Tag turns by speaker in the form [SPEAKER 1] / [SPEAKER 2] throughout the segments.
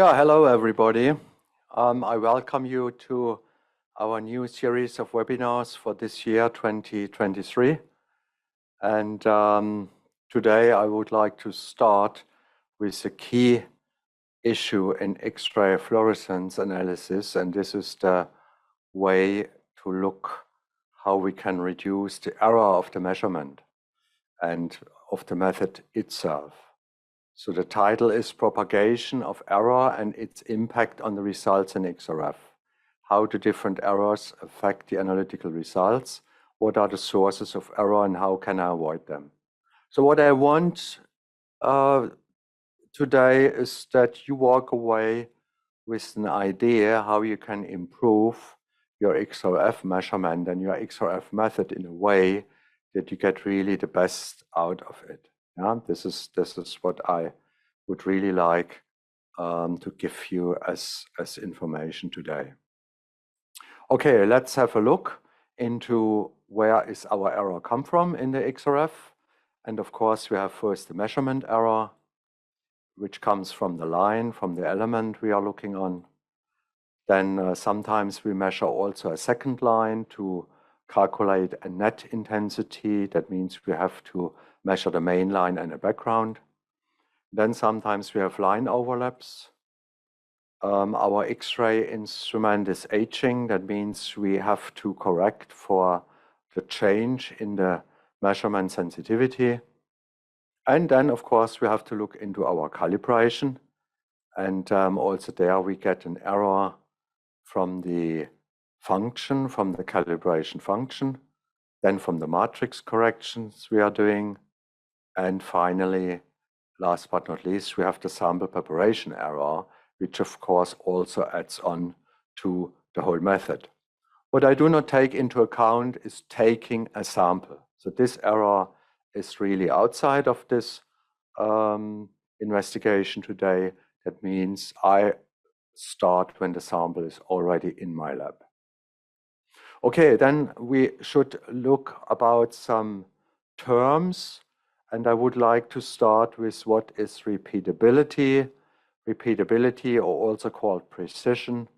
[SPEAKER 1] Yeah, hello everybody. I welcome you to our new series of webinars for this year 2023. And today I would like to start with a key issue in X-ray fluorescence analysis, and this is the way to look how we can reduce the error of the measurement and of the method itself. So the title is Propagation of Error and its Impact on the Results in XRF. How do different errors affect the analytical results? What are the sources of error and how can I avoid them? So what I want today is that you walk away with an idea how you can improve your XRF measurement and your XRF method in a way that you get really the best out of it. Yeah, this is what I would really like to give you as information today. Okay, let's have a look into where is our error come from in the XRF. And of course, we have first the measurement error, which comes from the line, from the element we are looking on. Then sometimes we measure also a second line to calculate a net intensity. That means we have to measure the main line and a background. Then sometimes we have line overlaps. Our X-ray instrument is aging. That means we have to correct for the change in the measurement sensitivity. And then, of course, we have to look into our calibration. And also there we get an error from the function, from the calibration function, then from the matrix corrections we are doing. And finally, last but not least, we have the sample preparation error, which of course also adds on to the whole method. What I do not take into account is taking a sample. So this error is really outside of this investigation today. That means I start when the sample is already in my lab. Okay, then we should look about some terms, and I would like to start with what is repeatability. Repeatability, or also called precision,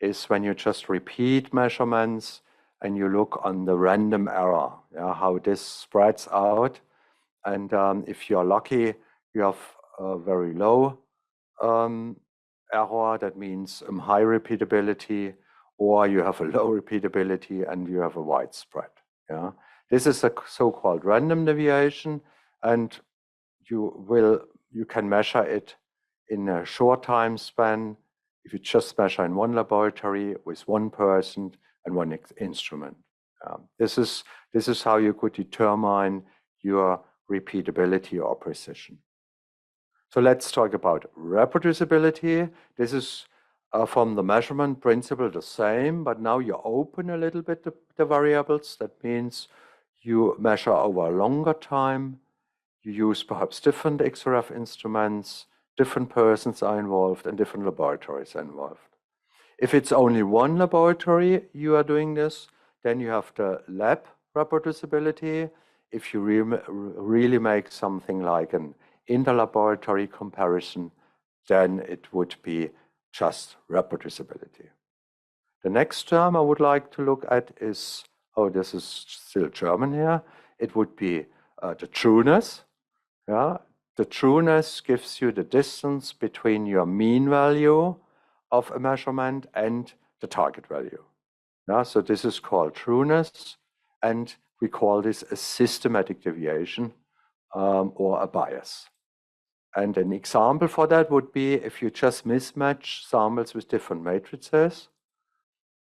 [SPEAKER 1] is when you just repeat measurements and you look on the random error, how this spreads out. And if you're lucky, you have a very low error, that means high repeatability, or you have a low repeatability and you have a widespread. Yeah, this is a so-called random deviation, and you can measure it in a short time span if you just measure in one laboratory with one person and one instrument. This is how you could determine your repeatability or precision. So let's talk about reproducibility. This is from the measurement principle the same, but now you open a little bit the variables. That means you measure over a longer time. You use perhaps different XRF instruments, different persons are involved and different laboratories are involved. If it's only one laboratory you are doing this, then you have the lab reproducibility. If you really make something like an interlaboratory comparison, then it would be just reproducibility. The next term I would like to look at is, oh, this is still German here. It would be the trueness. Yeah, the trueness gives you the distance between your mean value of a measurement and the target value. Yeah, so this is called trueness, and we call this a systematic deviation or a bias. And an example for that would be if you just mismatch samples with different matrices,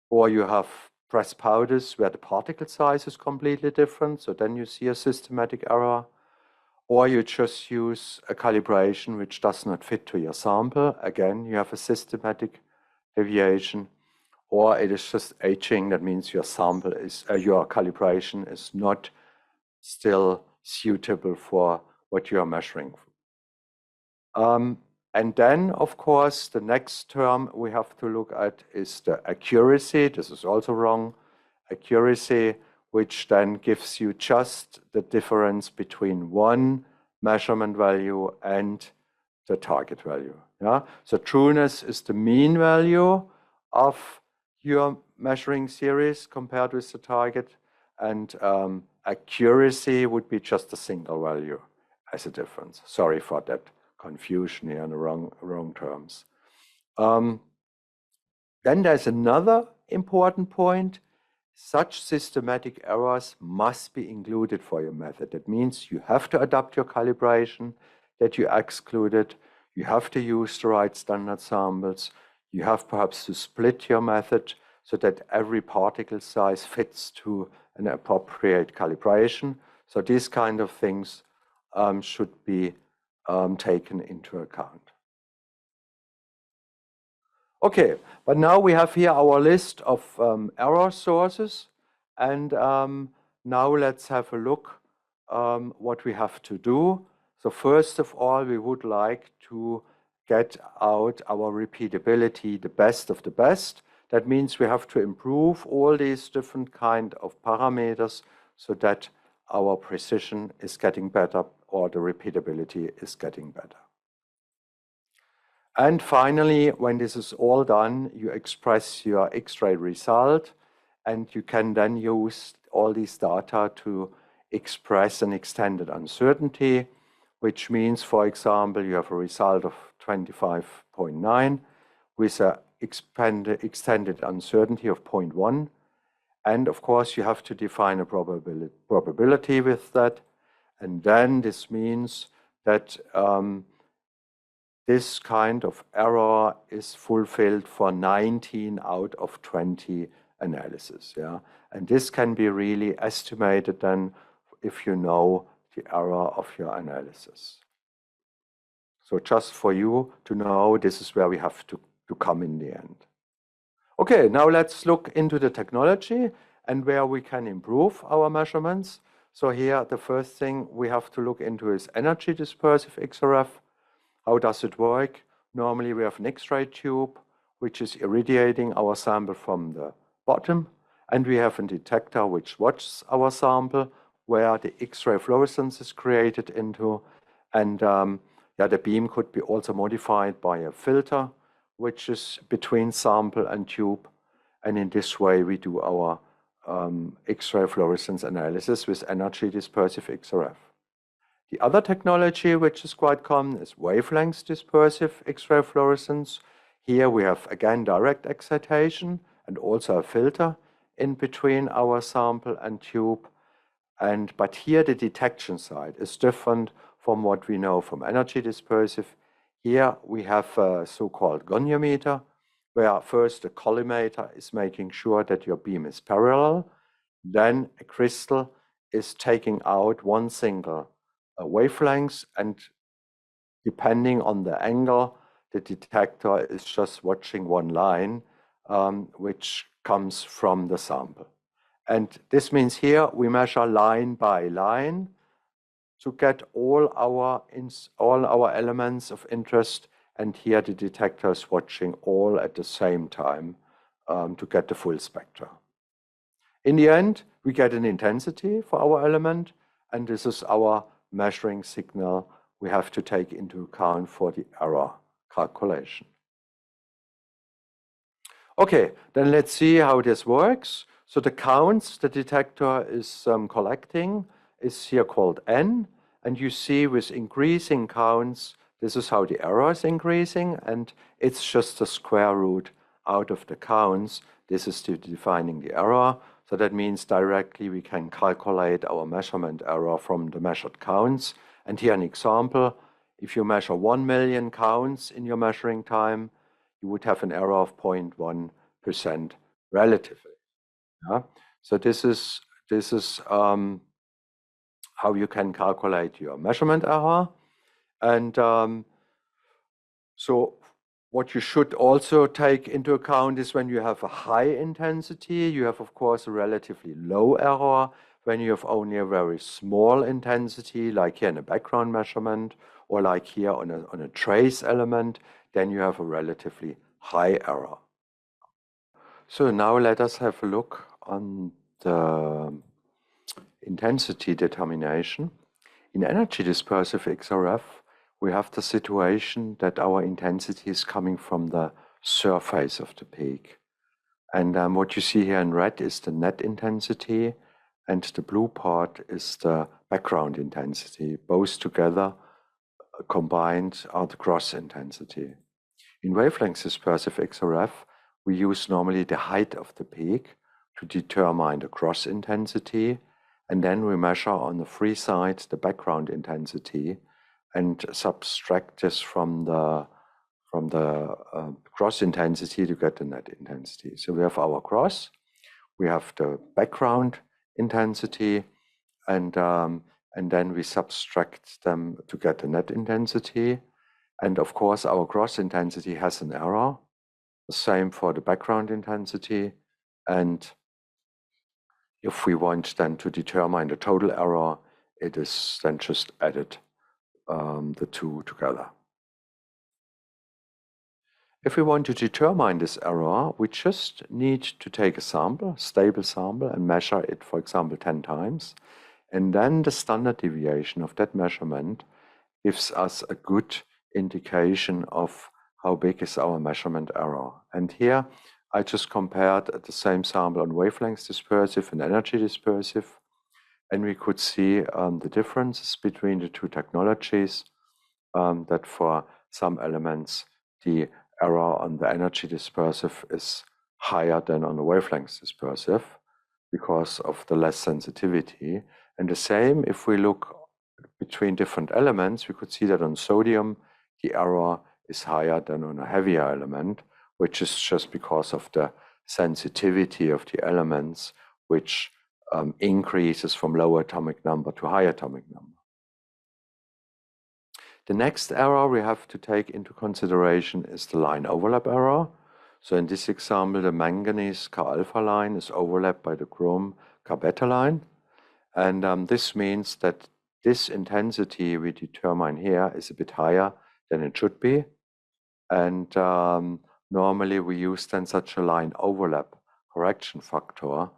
[SPEAKER 1] or you have press powders where the particle size is completely different, so then you see a systematic error, or you just use a calibration which does not fit to your sample. Again, you have a systematic deviation, or it is just aging. That means your sample is, your calibration is not still suitable for what you are measuring. And then, of course, the next term we have to look at is the accuracy. This is also wrong. Accuracy, which then gives you just the difference between one measurement value and the target value. Yeah? So trueness is the mean value of your measuring series compared with the target, and accuracy would be just a single value as a difference. Sorry for that confusion here in the wrong terms. Then there's another important point. Such systematic errors must be included for your method. That means you have to adapt your calibration that you excluded. You have to use the right standard samples. You have perhaps to split your method so that every particle size fits to an appropriate calibration. So these kind of things should be taken into account. Okay, but now we have here our list of error sources, and now let's have a look what we have to do. So first of all, we would like to get out our repeatability, the best of the best. That means we have to improve all these different kind of parameters so that our precision is getting better or the repeatability is getting better. And finally, when this is all done, you express your X-ray result, and you can then use all these data to express an extended uncertainty, which means, for example, you have a result of 25.9 with an extended uncertainty of 0.1. And of course, you have to define a probability with that. And then this means that this kind of error is fulfilled for 19 out of 20 analysis. Yeah? And this can be really estimated then if you know the error of your analysis. So just for you to know, this is where we have to come in the end. Okay, now let's look into the technology and where we can improve our measurements. So here, the first thing we have to look into is energy dispersive XRF. How does it work? Normally we have an X-ray tube which is irradiating our sample from the bottom, and we have a detector which watches our sample where the X-ray fluorescence is created into, and the beam could be also modified by a filter which is between sample and tube, and in this way we do our X-ray fluorescence analysis with energy dispersive XRF. The other technology which is quite common is wavelength dispersive X-ray fluorescence. Here we have again direct excitation and also a filter in between our sample and tube. But here the detection side is different from what we know from energy dispersive. Here we have a so-called goniometer, where first the collimator is making sure that your beam is parallel. Then a crystal is taking out one single wavelength, and depending on the angle, the detector is just watching one line which comes from the sample. And this means here we measure line by line to get all our elements of interest, and here the detector is watching all at the same time to get the full spectra. In the end, we get an intensity for our element, and this is our measuring signal we have to take into account for the error calculation. Okay, then let's see how this works. So the counts the detector is collecting is here called N, and you see with increasing counts, this is how the error is increasing, and it's just the square root out of the counts. This is defining the error. So that means directly we can calculate our measurement error from the measured counts. And here an example, if you measure 1 million counts in your measuring time, you would have an error of 0.1% relatively. Yeah? So this is how you can calculate your measurement error. And so what you should also take into account is when you have a high intensity, you have, of course, a relatively low error. When you have only a very small intensity, like here in a background measurement, or like here on a trace element, then you have a relatively high error. So now let us have a look on the intensity determination. In energy dispersive XRF, we have the situation that our intensity is coming from the surface of the peak. And what you see here in red is the net intensity, and the blue part is the background intensity. Both together combined are the gross intensity. In wavelength dispersive XRF, we use normally the height of the peak to determine the gross intensity, and then we measure on the free side the background intensity and subtract this from the gross intensity to get the net intensity. So we have our gross, we have the background intensity, and then we subtract them to get the net intensity. And of course, our gross intensity has an error. The same for the background intensity. And if we want then to determine the total error, it is then just added the two together. If we want to determine this error, we just need to take a sample, stable sample, and measure it, for example, 10 times. And then the standard deviation of that measurement gives us a good indication of how big is our measurement error. And here I just compared the same sample on wavelength dispersive and energy dispersive, and we could see the differences between the two technologies, that for some elements the error on the energy dispersive is higher than on the wavelength dispersive because of the less sensitivity. And the same, if we look between different elements, we could see that on sodium, the error is higher than on a heavier element, which is just because of the sensitivity of the elements, which increases from low atomic number to high atomic number. The next error we have to take into consideration is the line overlap error. So in this example, the manganese Ka-alpha line is overlapped by the chrome Ka-beta line. And this means that this intensity we determine here is a bit higher than it should be. And normally we use then such a line overlap correction factor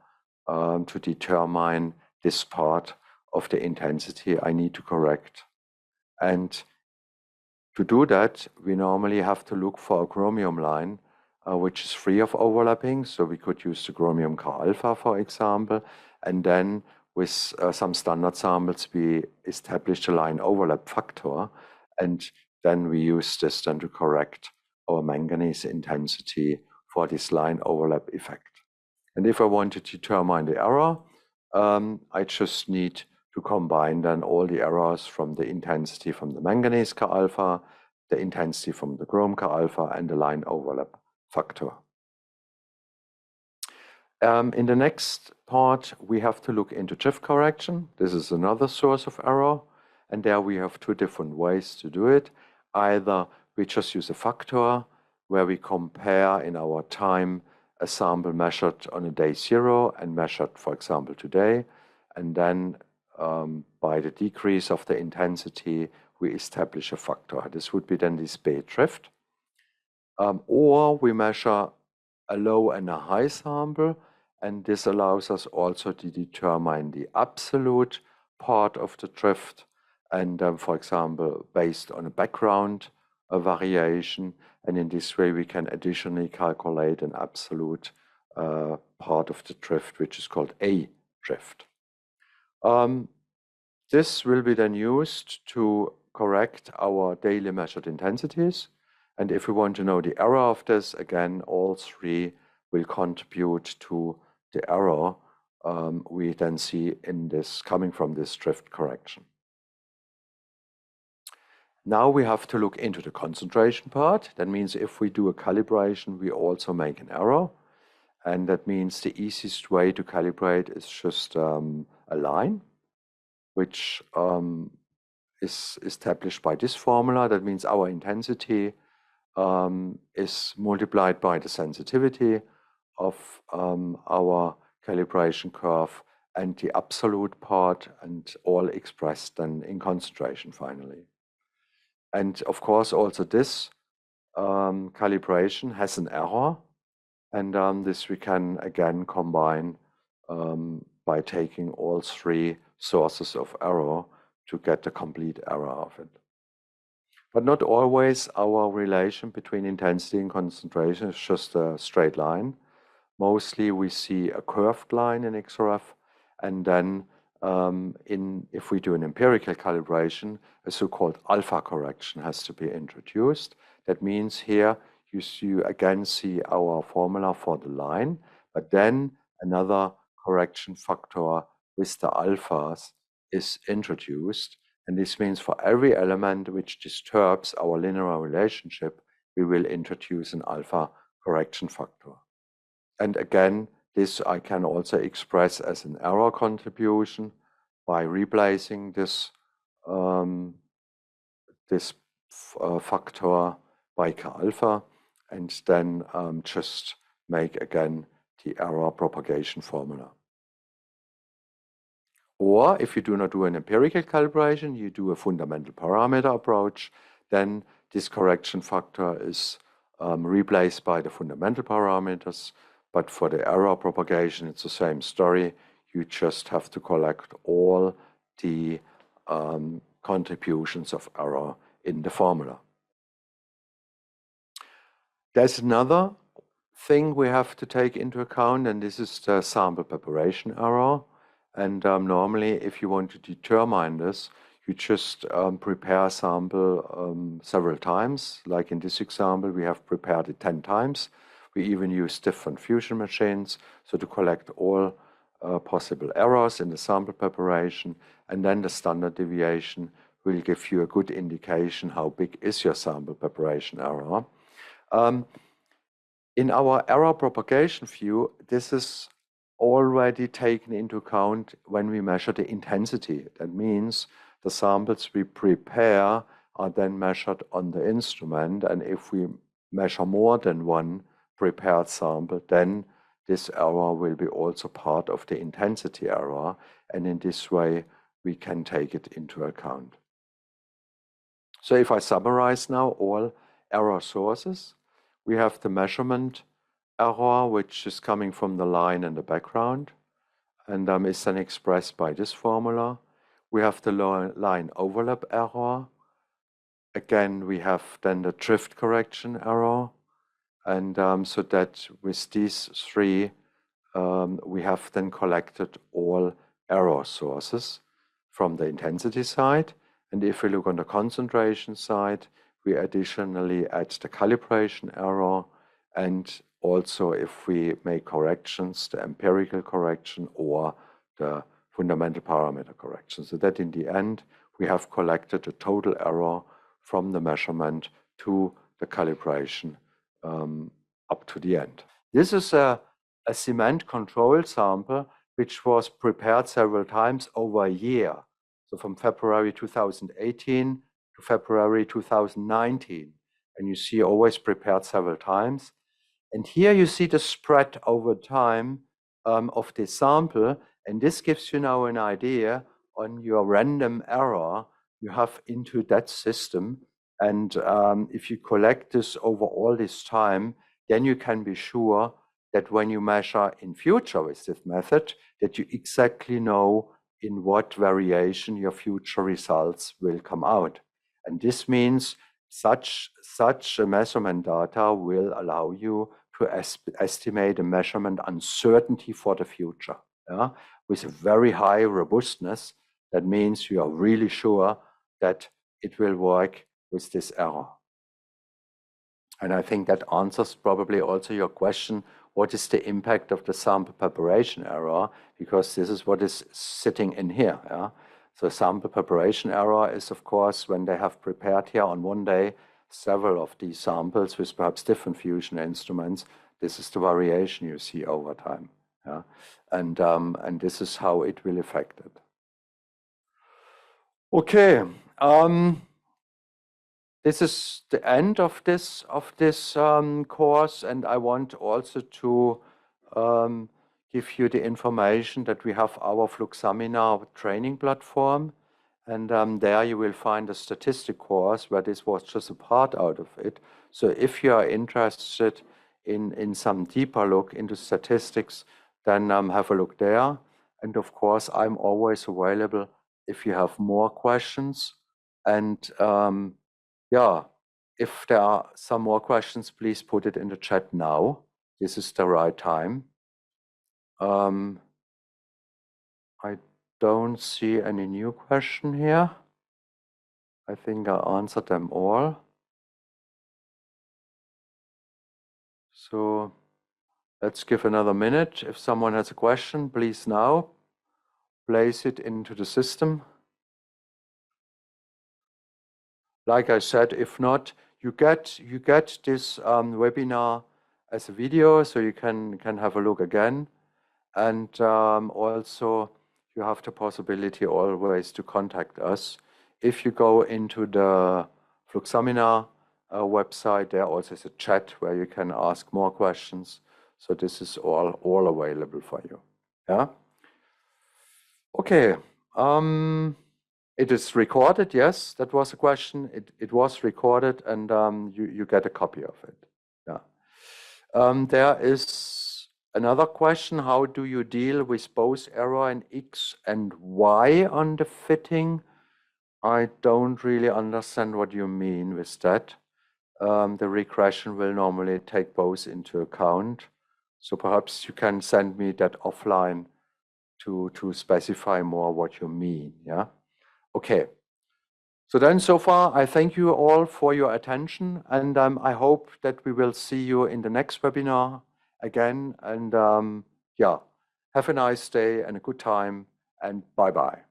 [SPEAKER 1] to determine this part of the intensity I need to correct. And to do that, we normally have to look for a chromium line which is free of overlapping. So we could use the chromium Ka-alpha, for example, and then with some standard samples, we establish a line overlap factor, and then we use this then to correct our manganese intensity for this line overlap effect. And if I want to determine the error, I just need to combine then all the errors from the intensity from the manganese Ka-alpha, the intensity from the chrome Ka-alpha, and the line overlap factor. In the next part, we have to look into drift correction. This is another source of error, and there we have two different ways to do it. Either we just use a factor where we compare in our time a sample measured on a day 0 and measured, for example, today, and then by the decrease of the intensity, we establish a factor. This would be then this Bay drift. Or we measure a low and a high sample, and this allows us also to determine the absolute part of the drift, and for example, based on a background variation, and in this way we can additionally calculate an absolute part of the drift, which is called A drift. This will be then used to correct our daily measured intensities. And if we want to know the error of this, again, all three will contribute to the error we then see in this coming from this drift correction. Now we have to look into the concentration part. That means if we do a calibration, we also make an error. And that means the easiest way to calibrate is just a line, which is established by this formula. That means our intensity is multiplied by the sensitivity of our calibration curve and the absolute part, and all expressed then in concentration finally. And of course also this calibration has an error, and this we can again combine by taking all three sources of error to get the complete error of it. But not always our relation between intensity and concentration is just a straight line. Mostly we see a curved line in XRF, and then if we do an empirical calibration, a so-called alpha correction has to be introduced. That means here you again see our formula for the line, but then another correction factor with the alphas is introduced. And this means for every element which disturbs our linear relationship, we will introduce an alpha correction factor. And again, this I can also express as an error contribution by replacing this, factor by K alpha, and then just make again the error propagation formula. Or if you do not do an empirical calibration, you do a fundamental parameter approach, then this correction factor is replaced by the fundamental parameters. But for the error propagation, it's the same story. You just have to collect all the contributions of error in the formula. There's another thing we have to take into account, and this is the sample preparation error. And normally, if you want to determine this, you just prepare a sample several times. Like in this example, we have prepared it 10 times. We even use different fusion machines, so to collect all possible errors in the sample preparation, and then the standard deviation will give you a good indication how big is your sample preparation error. In our error propagation view, this is already taken into account when we measure the intensity. That means the samples we prepare are then measured on the instrument, and if we measure more than one prepared sample, then this error will be also part of the intensity error, and in this way we can take it into account. So if I summarize now all error sources, we have the measurement error, which is coming from the line in the background, and is then expressed by this formula. We have the line overlap error. Again, we have then the drift correction error. And so that with these three, we have then collected all error sources from the intensity side. And if we look on the concentration side, we additionally add the calibration error, and also if we make corrections, the empirical correction or the fundamental parameter correction. So that in the end, we have collected the total error from the measurement to the calibration up to the end. This is a cement control sample which was prepared several times over a year. So from February 2018 to February 2019. And you see always prepared several times. And here you see the spread over time of the sample. And this gives you now an idea on your random error you have into that system. And if you collect this over all this time, then you can be sure that when you measure in future with this method, that you exactly know in what variation your future results will come out. And this means such a measurement data will allow you to estimate a measurement uncertainty for the future, with a very high robustness. That means you are really sure that it will work with this error. And I think that answers probably also your question, what is the impact of the sample preparation error? Because this is what is sitting in here. So sample preparation error is, of course, when they have prepared here on one day several of these samples with perhaps different fusion instruments. This is the variation you see over time. And this is how it will affect it. Okay. This is the end of this course, and I want also to give you the information that we have our FLUXAMINA training platform, and there you will find a statistic course where this was just a part out of it. So if you are interested in some deeper look into statistics, then have a look there. And of course, I'm always available if you have more questions. And Yeah, if there are some more questions, please put it in the chat now. This is the right time. I don't see any new question here. I think I answered them all. So let's give another minute. If someone has a question, please now place it into the system. Like I said, if not, you get this webinar as a video, so you can have a look again. And also, you have the possibility always to contact us. If you go into the FLUXAMINA website, there also is a chat where you can ask more questions. So this is all available for you. Yeah. Okay. It is recorded. Yes, that was a question. It was recorded, and you get a copy of it. Yeah. There is another question. How do you deal with both error in X and Y on the fitting? I don't really understand what you mean with that. The regression will normally take both into account. So perhaps you can send me that offline to specify more what you mean. Yeah. Okay. So then, so far, I thank you all for your attention, and I hope that we will see you in the next webinar again. And yeah, have a nice day and a good time, and bye-bye.